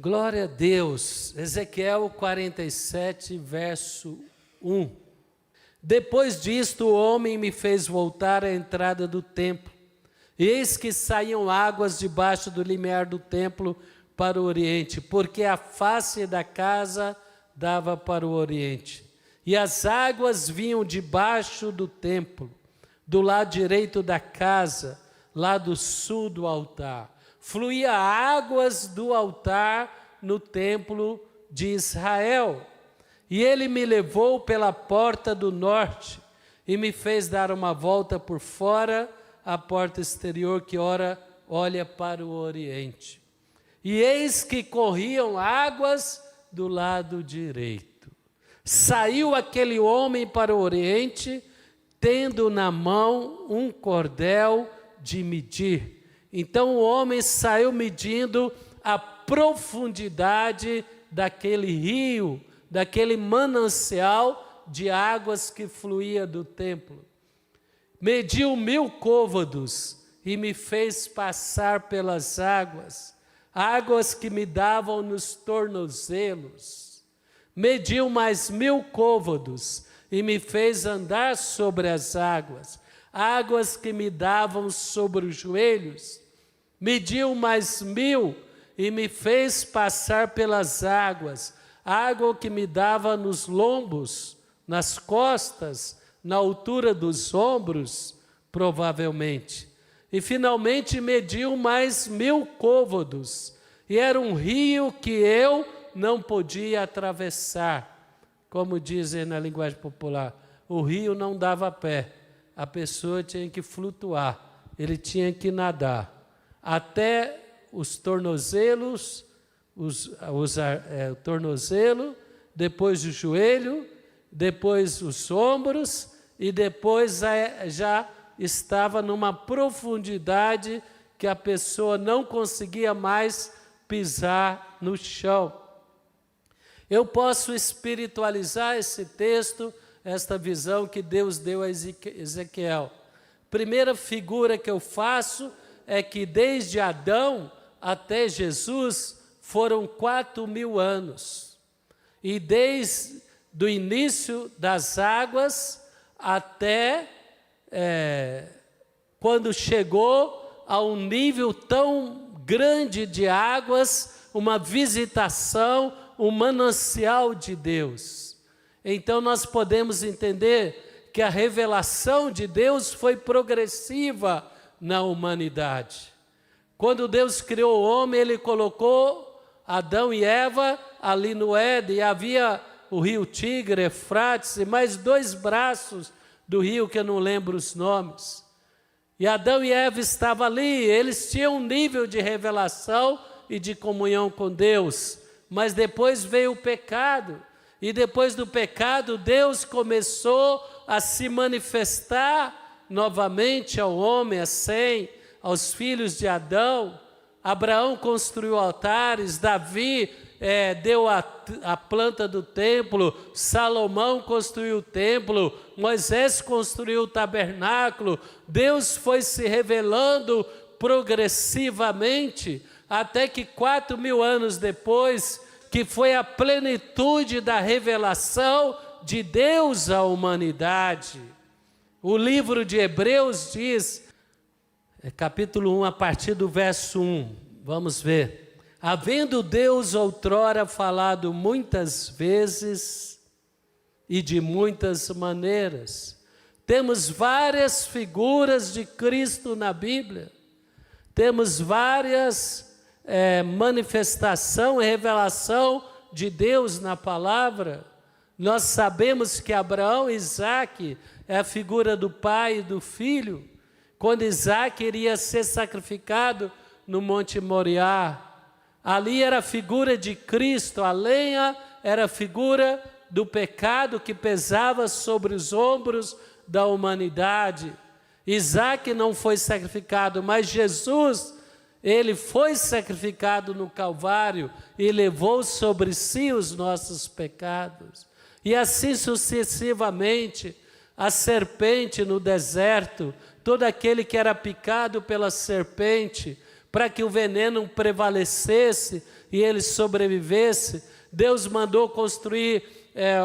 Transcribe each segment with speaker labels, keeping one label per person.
Speaker 1: Glória a Deus. Ezequiel 47, verso 1. Depois disto, o homem me fez voltar à entrada do templo. E eis que saíam águas debaixo do limiar do templo para o oriente, porque a face da casa dava para o oriente. E as águas vinham debaixo do templo, do lado direito da casa, lado sul do altar. Fluía águas do altar no templo de Israel. E ele me levou pela porta do norte e me fez dar uma volta por fora a porta exterior que ora olha para o oriente. E eis que corriam águas do lado direito. Saiu aquele homem para o oriente, tendo na mão um cordel de medir. Então o homem saiu medindo a profundidade daquele rio, daquele manancial de águas que fluía do templo. Mediu 1000 côvados e me fez passar pelas águas, águas que me davam nos tornozelos. Mediu mais 1000 côvados e me fez andar sobre as águas, águas que me davam sobre os joelhos. Mediu mais 1000 e me fez passar pelas águas, água que me dava nos lombos, nas costas, na altura dos ombros, provavelmente. E finalmente mediu mais 1000 côvados, e era um rio que eu não podia atravessar. Como dizem na linguagem popular, o rio não dava pé, a pessoa tinha que flutuar, ele tinha que nadar. Até os tornozelos, o tornozelo, depois o joelho, depois os ombros, e depois já estava numa profundidade que a pessoa não conseguia mais pisar no chão. Eu posso espiritualizar esse texto, esta visão que Deus deu a Ezequiel. Primeira figura que eu faço é que desde Adão até Jesus foram 4000 anos. E desde o início das águas até quando chegou a um nível tão grande de águas, uma visitação, um manancial de Deus. Então nós podemos entender que a revelação de Deus foi progressiva na humanidade. Quando Deus criou o homem, Ele colocou Adão e Eva ali no Éden, e havia o rio Tigre, Eufrates, e mais 2 braços do rio que eu não lembro os nomes. E Adão e Eva estavam ali, eles tinham um nível de revelação e de comunhão com Deus, mas depois veio o pecado, e depois do pecado, Deus começou a se manifestar novamente ao homem, a Sem, aos filhos de Adão. Abraão construiu altares, Davi deu a planta do templo, Salomão construiu o templo, Moisés construiu o tabernáculo. Deus foi se revelando progressivamente, até que 4000 anos depois, que foi a plenitude da revelação de Deus à humanidade. O livro de Hebreus diz, capítulo 1, a partir do verso 1, vamos ver. Havendo Deus outrora falado muitas vezes e de muitas maneiras. Temos várias figuras de Cristo na Bíblia. Temos várias manifestação e revelação de Deus na palavra. Nós sabemos que Abraão e Isaque é a figura do pai e do filho, quando Isaque iria ser sacrificado no Monte Moriá. Ali era a figura de Cristo, a lenha era a figura do pecado que pesava sobre os ombros da humanidade. Isaque não foi sacrificado, mas Jesus, ele foi sacrificado no Calvário e levou sobre si os nossos pecados. E assim sucessivamente, a serpente no deserto, todo aquele que era picado pela serpente, para que o veneno prevalecesse e ele sobrevivesse, Deus mandou construir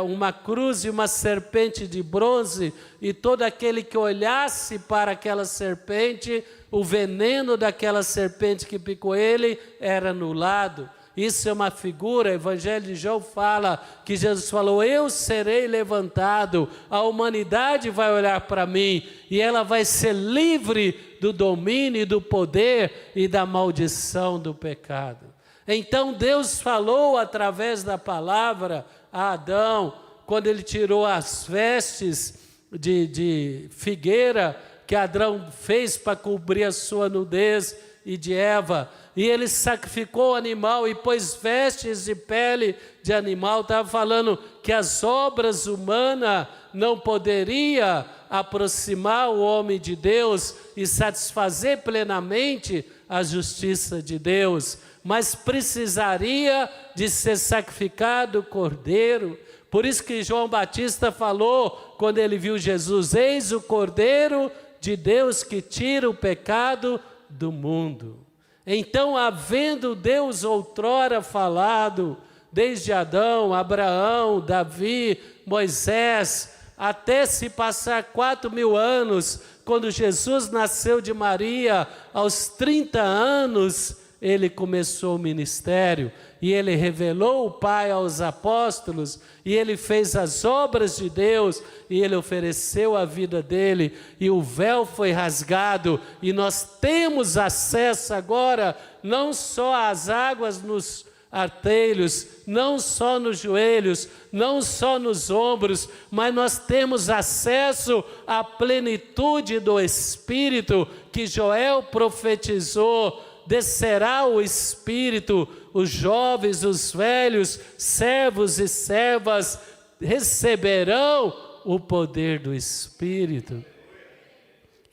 Speaker 1: uma cruz e uma serpente de bronze, e todo aquele que olhasse para aquela serpente, o veneno daquela serpente que picou ele era anulado. Isso é uma figura, o Evangelho de João fala que Jesus falou: eu serei levantado, a humanidade vai olhar para mim e ela vai ser livre do domínio, do poder e da maldição do pecado. Então Deus falou através da palavra a Adão, quando ele tirou as vestes de figueira que Adão fez para cobrir a sua nudez, e de Eva, e ele sacrificou o animal e pôs vestes de pele de animal. Estava falando que as obras humanas não poderiam aproximar o homem de Deus e satisfazer plenamente a justiça de Deus, mas precisaria de ser sacrificado o cordeiro. Por isso que João Batista falou, quando ele viu Jesus: eis o cordeiro de Deus que tira o pecado do mundo. Então, havendo Deus outrora falado, desde Adão, Abraão, Davi, Moisés, até se passar 4.000 anos, quando Jesus nasceu de Maria, aos 30 anos, ele começou o ministério, e ele revelou o Pai aos apóstolos, e ele fez as obras de Deus, e ele ofereceu a vida dele, e o véu foi rasgado, e nós temos acesso agora, não só às águas nos artelhos, não só nos joelhos, não só nos ombros, mas nós temos acesso à plenitude do Espírito, que Joel profetizou: descerá o Espírito, os jovens, os velhos, servos e servas receberão o poder do Espírito.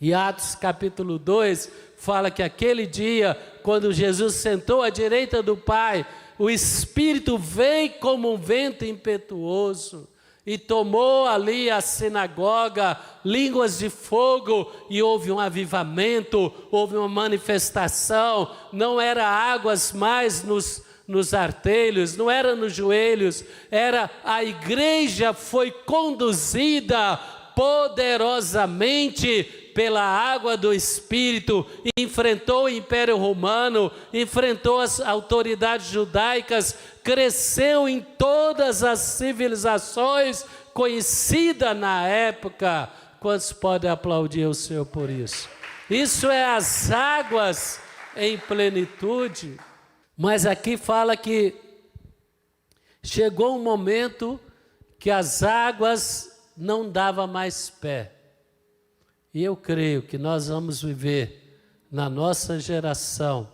Speaker 1: E Atos capítulo 2 fala que aquele dia, quando Jesus sentou à direita do Pai, o Espírito veio como um vento impetuoso e tomou ali a sinagoga, línguas de fogo, e houve um avivamento, houve uma manifestação. Não era águas mais nos artelhos, não era nos joelhos, era a igreja foi conduzida poderosamente pela água do Espírito, enfrentou o Império Romano, enfrentou as autoridades judaicas, cresceu em todas as civilizações conhecidas na época. Quantos podem aplaudir o Senhor por isso? Isso é as águas em plenitude. Mas aqui fala que chegou um momento que as águas não davam mais pé. E eu creio que nós vamos viver na nossa geração.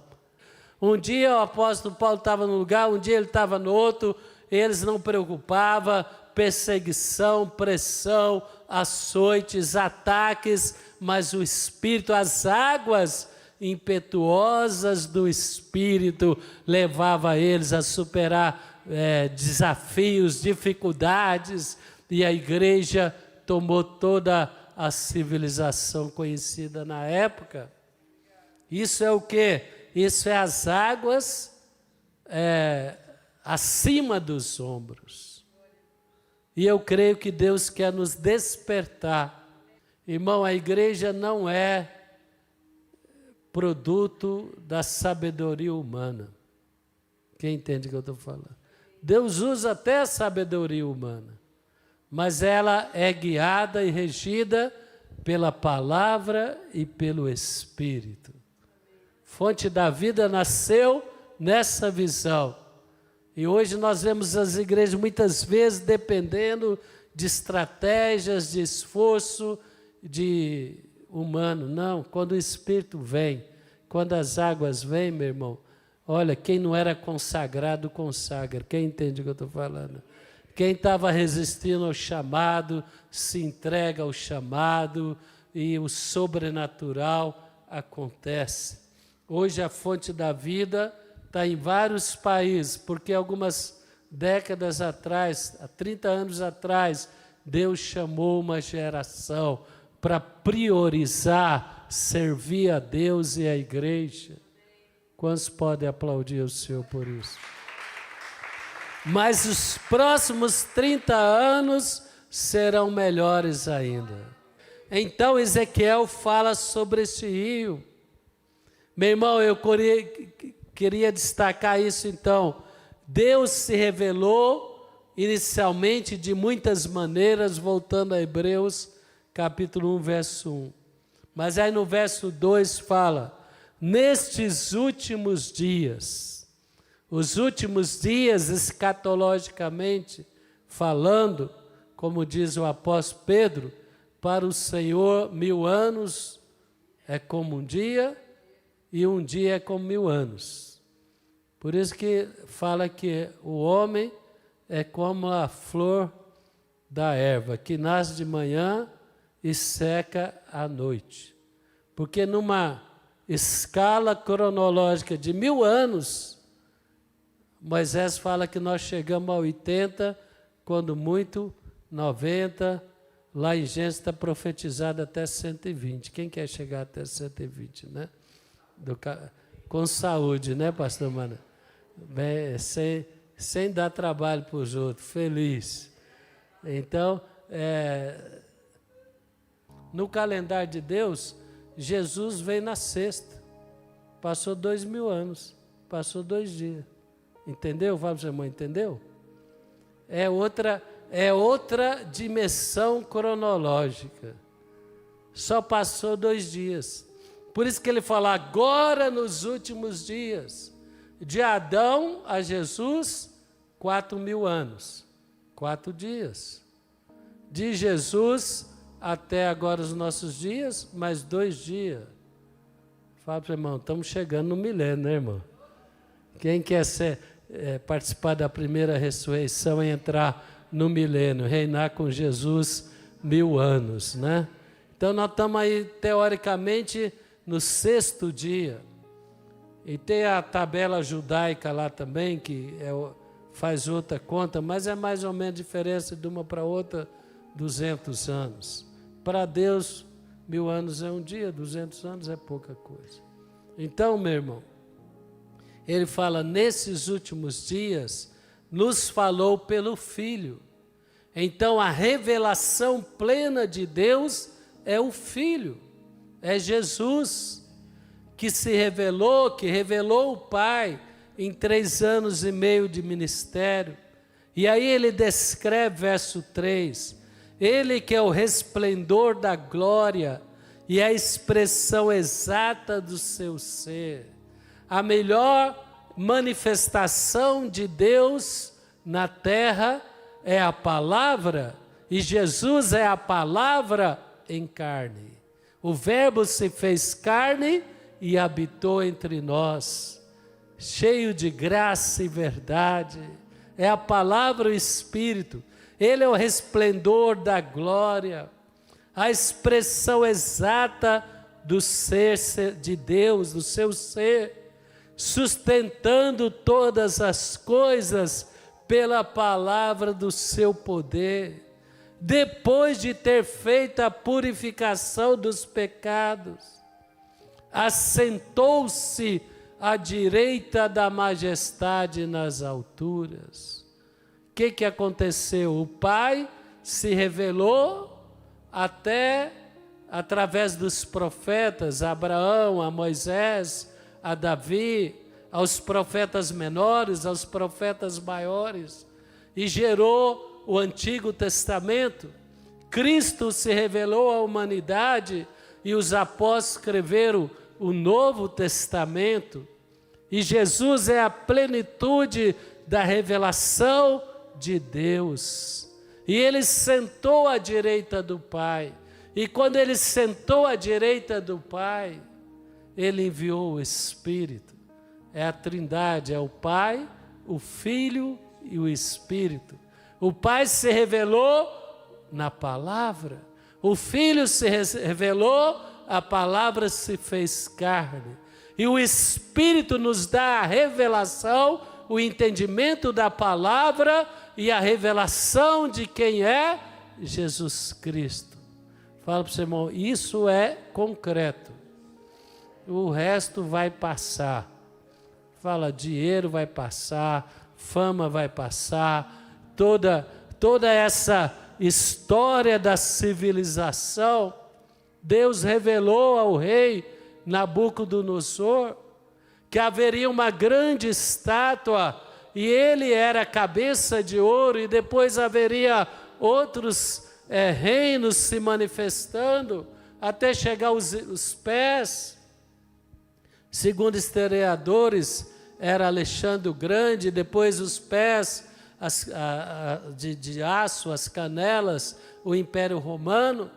Speaker 1: Um dia o apóstolo Paulo estava num lugar, um dia ele estava no outro, eles não preocupavam, perseguição, pressão, açoites, ataques, mas o Espírito, as águas impetuosas do Espírito levava eles a superar desafios, dificuldades, e a igreja tomou toda a civilização conhecida na época. Isso é o quê? Isso é as águas acima dos ombros. E eu creio que Deus quer nos despertar. Irmão, a igreja não é produto da sabedoria humana. Quem entende o que eu estou falando? Deus usa até a sabedoria humana, mas ela é guiada e regida pela palavra e pelo Espírito. Fonte da vida nasceu nessa visão. E hoje nós vemos as igrejas muitas vezes dependendo de estratégias, de esforço, de humano. Não, quando o Espírito vem, quando as águas vêm, meu irmão, olha, quem não era consagrado, consagra. Quem entende o que eu estou falando? Quem estava resistindo ao chamado, se entrega ao chamado e o sobrenatural acontece. Hoje a fonte da vida está em vários países, porque algumas décadas atrás, há 30 anos atrás, Deus chamou uma geração para priorizar, servir a Deus e a igreja. Quantos podem aplaudir o Senhor por isso? Mas os próximos 30 anos serão melhores ainda. Então Ezequiel fala sobre esse rio. Meu irmão, eu queria destacar isso então. Deus se revelou inicialmente de muitas maneiras, voltando a Hebreus capítulo 1, verso 1. Mas aí no verso 2 fala, nestes últimos dias, os últimos dias escatologicamente falando, como diz o apóstolo Pedro, para o Senhor 1000 anos é como um dia e um dia é como 1000 anos. Por isso que fala que o homem é como a flor da erva, que nasce de manhã e seca à noite. Porque numa escala cronológica de 1000 anos, Moisés fala que nós chegamos a 80, quando muito 90, lá em Gênesis está profetizado até 120. Quem quer chegar até 120, né? Com saúde, né, pastor Mano? Bem, sem dar trabalho para os outros, feliz. Então, no calendário de Deus, Jesus veio na sexta, passou 2000 anos, passou 2 dias. Entendeu? Fala para o seu irmão, entendeu? É outra dimensão cronológica. Só passou 2 dias. Por isso que ele fala, agora nos últimos dias, de Adão a Jesus, 4000 anos, 4 dias. De Jesus até agora os nossos dias, mais 2 dias. Fala para o irmão, estamos chegando no milênio, né, irmão? Quem quer participar da primeira ressurreição e entrar no milênio, reinar com Jesus 1000 anos, né? Então nós estamos aí, teoricamente, no 6º dia. E tem a tabela judaica lá também, que faz outra conta, mas é mais ou menos a diferença de uma para outra, 200 anos. Para Deus, 1000 anos é um dia, 200 anos é pouca coisa. Então, meu irmão, ele fala, nesses últimos dias, nos falou pelo Filho. Então, a revelação plena de Deus é o Filho, é Jesus, que se revelou, que revelou o Pai em 3 anos e meio de ministério. E aí ele descreve, verso 3, ele que é o resplendor da glória e a expressão exata do seu ser. A melhor manifestação de Deus na terra é a palavra, e Jesus é a palavra em carne. O Verbo se fez carne e habitou entre nós, cheio de graça e verdade. É a palavra e o Espírito. Ele é o resplendor da glória, a expressão exata do ser de Deus, do seu ser, sustentando todas as coisas pela palavra do seu poder. Depois de ter feito a purificação dos pecados, assentou-se à direita da majestade nas alturas. O que aconteceu? O Pai se revelou até através dos profetas, a Abraão, a Moisés, a Davi, aos profetas menores, aos profetas maiores, e gerou o Antigo Testamento. Cristo se revelou à humanidade e os apóstolos escreveram o Novo Testamento, e Jesus é a plenitude da revelação de Deus. E ele sentou à direita do Pai, e quando ele sentou à direita do Pai, ele enviou o Espírito. É a Trindade, é o Pai, o Filho e o Espírito. O Pai se revelou na palavra, o Filho se revelou, a palavra se fez carne, e o Espírito nos dá a revelação, o entendimento da palavra e a revelação de quem é Jesus Cristo. Fala para o seu irmão, isso é concreto, o resto vai passar. Fala, dinheiro vai passar, fama vai passar, toda essa história da civilização, Deus revelou ao rei Nabucodonosor que haveria uma grande estátua e ele era cabeça de ouro, e depois haveria outros reinos se manifestando até chegar os pés. Segundo historiadores, era Alexandre o Grande, depois os pés de aço, as canelas, o Império Romano.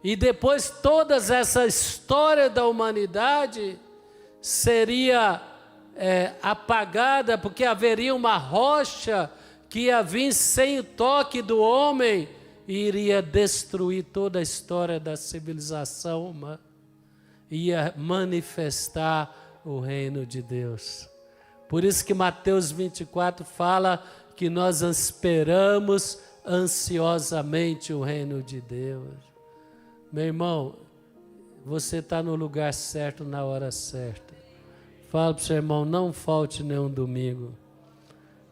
Speaker 1: E depois toda essa história da humanidade seria apagada, porque haveria uma rocha que ia vir sem o toque do homem e iria destruir toda a história da civilização humana, ia manifestar o reino de Deus. Por isso que Mateus 24 fala que nós esperamos ansiosamente o reino de Deus. Meu irmão, você está no lugar certo, na hora certa. Fala para o seu irmão, não falte nenhum domingo.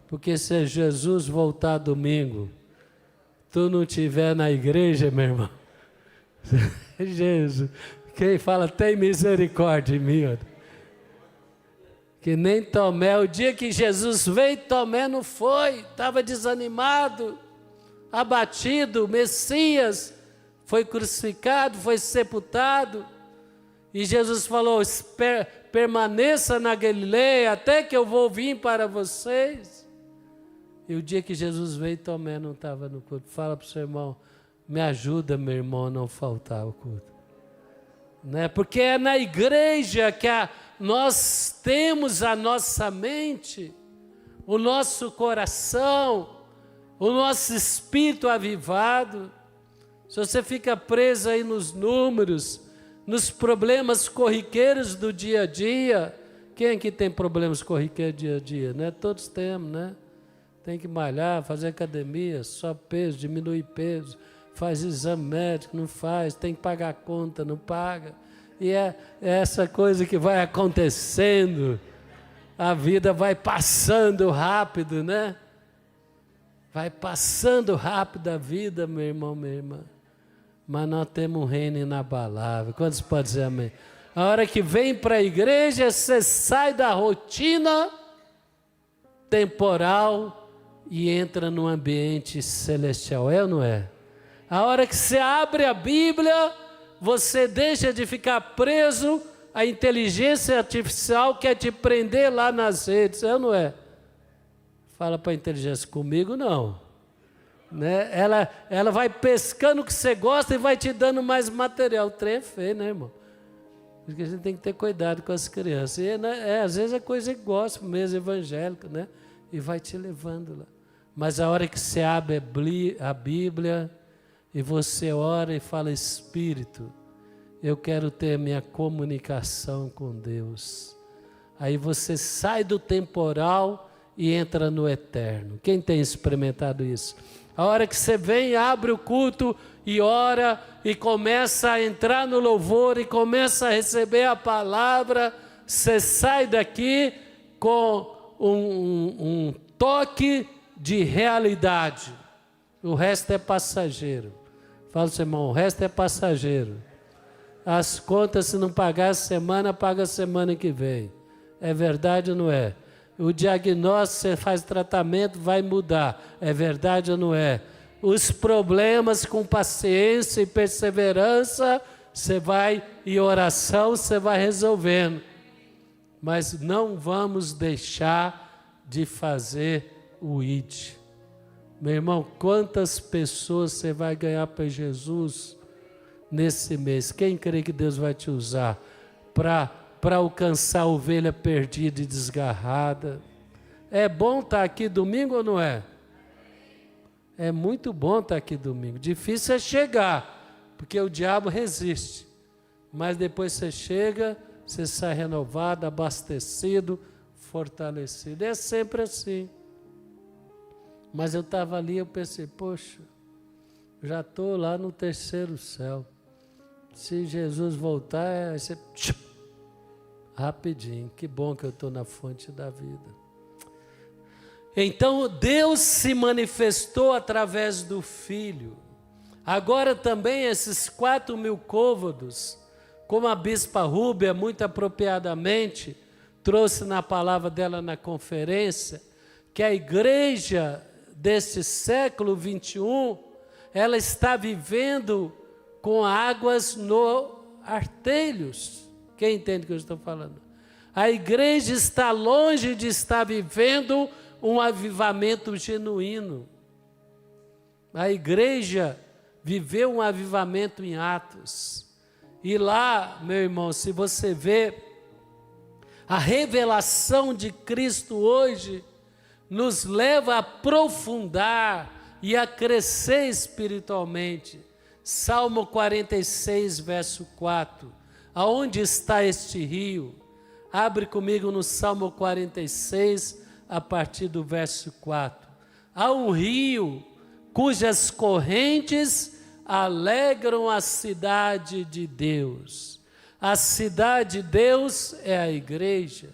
Speaker 1: Porque se Jesus voltar domingo, tu não estiver na igreja, meu irmão, Jesus, quem fala, tem misericórdia de mim. Que nem Tomé, o dia que Jesus veio, Tomé não foi, estava desanimado, abatido, Messias foi crucificado, foi sepultado, e Jesus falou, permaneça na Galileia, até que eu vou vir para vocês. E o dia que Jesus veio, Tomé não estava no culto. Fala para o seu irmão, me ajuda, meu irmão, a não faltar ao culto. Né? Porque é na igreja que nós temos a nossa mente, o nosso coração, o nosso espírito avivado. Se você fica preso aí nos números, nos problemas corriqueiros do dia a dia, quem aqui tem problemas corriqueiros do dia a dia? Né? Todos temos, né? Tem que malhar, fazer academia, só peso, diminuir peso, faz exame médico, não faz, tem que pagar a conta, não paga. E é essa coisa que vai acontecendo, a vida vai passando rápido, né? Vai passando rápido a vida, meu irmão, minha irmã. Mas nós temos um reino inabalável. Quantos podem dizer amém? A hora que vem para a igreja, você sai da rotina temporal e entra num ambiente celestial, é ou não é? A hora que você abre a Bíblia, você deixa de ficar preso à inteligência artificial que quer te prender lá nas redes, é ou não é? Fala para a inteligência, comigo não. Né? Ela vai pescando o que você gosta e vai te dando mais material. O trem é feio, né, irmão? Porque a gente tem que ter cuidado com as crianças. E, né, às vezes é coisa que gosta mesmo, evangélica, né? E vai te levando lá. Mas a hora que você abre a Bíblia e você ora e fala, Espírito, eu quero ter a minha comunicação com Deus. Aí você sai do temporal e entra no eterno. Quem tem experimentado isso? A hora que você vem, abre o culto e ora e começa a entrar no louvor e começa a receber a palavra, você sai daqui com um toque de realidade. O resto é passageiro. Fala, seu irmão, o resto é passageiro. As contas, se não pagar essa semana, paga a semana que vem. É verdade ou não é? O diagnóstico, você faz tratamento, vai mudar. É verdade ou não é? Os problemas com paciência e perseverança, você vai, e oração, você vai resolvendo. Mas não vamos deixar de fazer o ID. Meu irmão, quantas pessoas você vai ganhar para Jesus nesse mês? Quem crê que Deus vai te usar para alcançar a ovelha perdida e desgarrada? É bom estar aqui domingo ou não é? É muito bom estar aqui domingo. Difícil é chegar, porque o diabo resiste. Mas depois você chega, você sai renovado, abastecido, fortalecido. É sempre assim. Mas eu estava ali, eu pensei, poxa, já estou lá no terceiro céu. Se Jesus voltar, Rapidinho, que bom que eu estou na fonte da vida. Então Deus se manifestou através do Filho. Agora também esses 4.000 côvados, como a bispa Rúbia muito apropriadamente trouxe na palavra dela na conferência, que a igreja deste século 21, ela está vivendo com águas no artelhos. Quem entende o que eu estou falando? A igreja está longe de estar vivendo um avivamento genuíno. A igreja viveu um avivamento em Atos. E lá, meu irmão, se você vê a revelação de Cristo hoje, nos leva a aprofundar e a crescer espiritualmente. Salmo 46, verso 4. Aonde está este rio? Abre comigo no Salmo 46, a partir do verso 4. Há um rio cujas correntes alegram a cidade de Deus. A cidade de Deus é a igreja.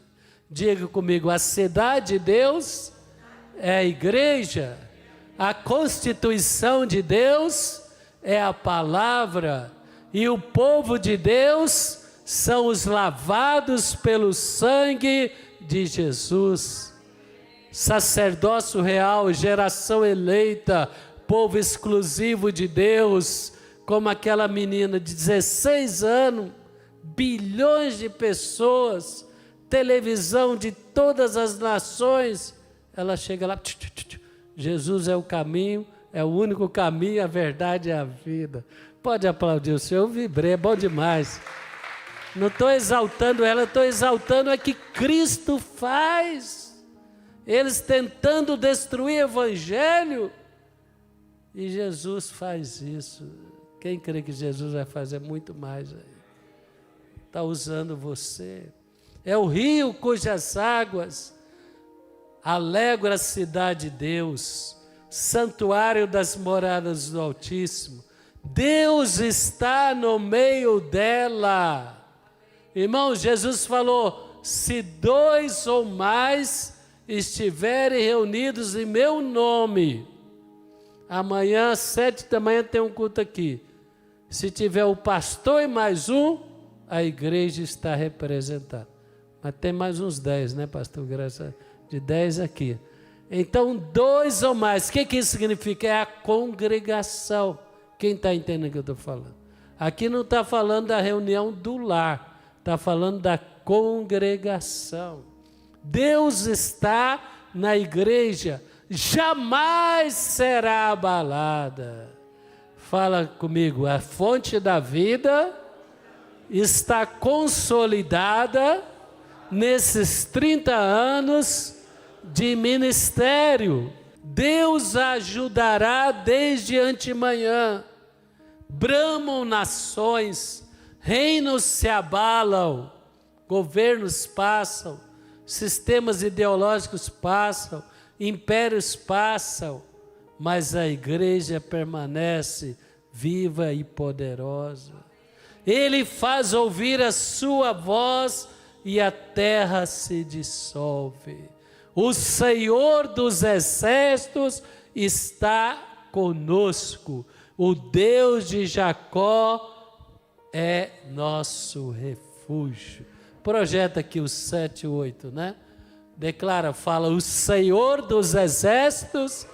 Speaker 1: Diga comigo, a cidade de Deus é a igreja. A constituição de Deus é a palavra. E o povo de Deus são os lavados pelo sangue de Jesus. Sacerdócio real, geração eleita, povo exclusivo de Deus, como aquela menina de 16 anos, bilhões de pessoas, televisão de todas as nações, ela chega lá, Jesus é o caminho, é o único caminho, a verdade é a vida. Pode aplaudir o Senhor, eu vibrei, é bom demais. Não estou exaltando ela, estou exaltando é que Cristo faz. Eles tentando destruir o evangelho, e Jesus faz isso. Quem crê que Jesus vai fazer muito mais aí? Está usando você. É o rio cujas águas alegram a cidade de Deus, santuário das moradas do Altíssimo. Deus está no meio dela. Irmão, Jesus falou, se 2 ou mais estiverem reunidos em meu nome, amanhã, 7 da manhã, tem um culto aqui. Se tiver o pastor e mais um, a igreja está representada. Mas tem mais uns 10, né, pastor? Graças de 10 aqui. Então, 2 ou mais. O que isso significa? É a congregação. Quem está entendendo o que eu estou falando? Aqui não está falando da reunião do lar. Está falando da congregação. Deus está na igreja. Jamais será abalada. Fala comigo, a fonte da vida está consolidada nesses 30 anos de ministério. Deus ajudará desde antemanhã. Bramam nações, reinos se abalam, governos passam, sistemas ideológicos passam, impérios passam, mas a igreja permanece viva e poderosa. Ele faz ouvir a sua voz e a terra se dissolve. O Senhor dos exércitos está conosco. O Deus de Jacó é nosso refúgio. Projeta aqui o 7 e 8, né? Declara, fala, o Senhor dos exércitos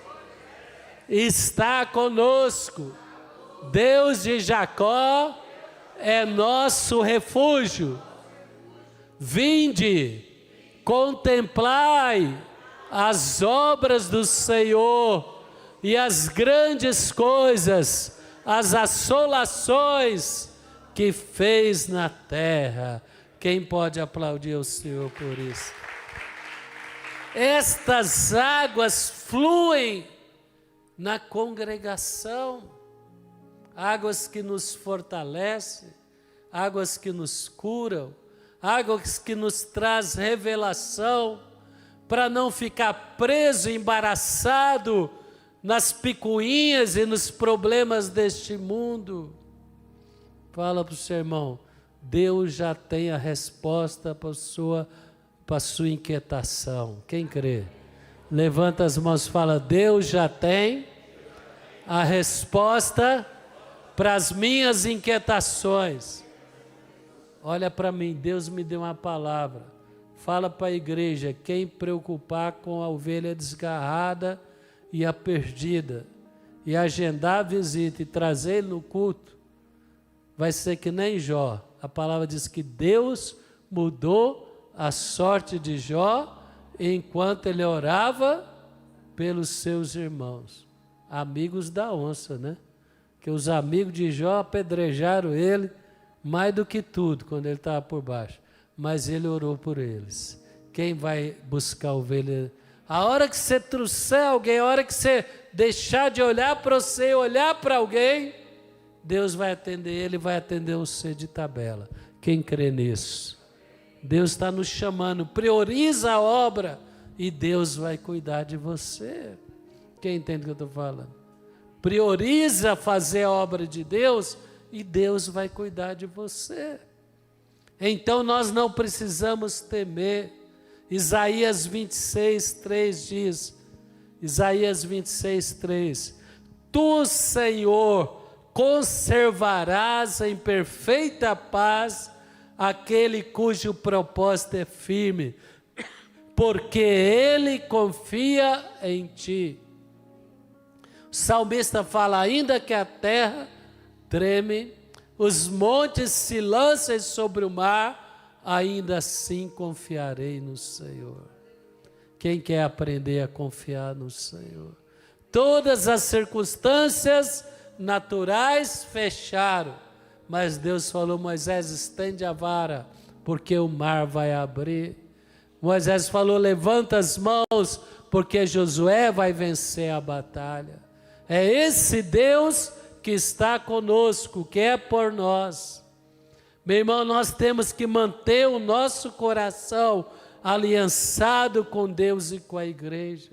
Speaker 1: está conosco. Deus de Jacó é nosso refúgio. Vinde, contemplai as obras do Senhor e as grandes coisas, as assolações que fez na terra. Quem pode aplaudir o Senhor por isso? Estas águas fluem na congregação, águas que nos fortalecem, águas que nos curam, águas que nos traz revelação, para não ficar preso, embaraçado nas picuinhas e nos problemas deste mundo. Fala para o seu irmão, Deus já tem a resposta para a sua inquietação. Quem crê? Levanta as mãos e fala: Deus já tem a resposta para as minhas inquietações. Olha para mim, Deus me deu uma palavra. Fala para a igreja: quem preocupar com a ovelha desgarrada e a perdida, e agendar a visita e trazer ele no culto, vai ser que nem Jó. A palavra diz que Deus mudou a sorte de Jó enquanto ele orava pelos seus irmãos. Amigos da onça, né? Que os amigos de Jó apedrejaram ele mais do que tudo quando ele estava por baixo. Mas ele orou por eles. Quem vai buscar ovelha? A hora que você trouxer alguém, a hora que você deixar de olhar para você e olhar para alguém, Deus vai atender ele, vai atender você de tabela. Quem crê nisso? Deus está nos chamando, prioriza a obra e Deus vai cuidar de você. Quem entende o que eu estou falando? Prioriza fazer a obra de Deus e Deus vai cuidar de você. Então nós não precisamos temer. Isaías 26:3 diz, Isaías 26:3, Tu, Senhor, conservarás em perfeita paz aquele cujo propósito é firme, porque ele confia em ti. O salmista fala: ainda que a terra treme, os montes se lancem sobre o mar, ainda assim confiarei no Senhor. Quem quer aprender a confiar no Senhor? Todas as circunstâncias naturais fecharam, mas Deus falou: Moisés, estende a vara, porque o mar vai abrir. Moisés falou: levanta as mãos, porque Josué vai vencer a batalha. É esse Deus que está conosco, que é por nós. Meu irmão, nós temos que manter o nosso coração aliançado com Deus e com a igreja.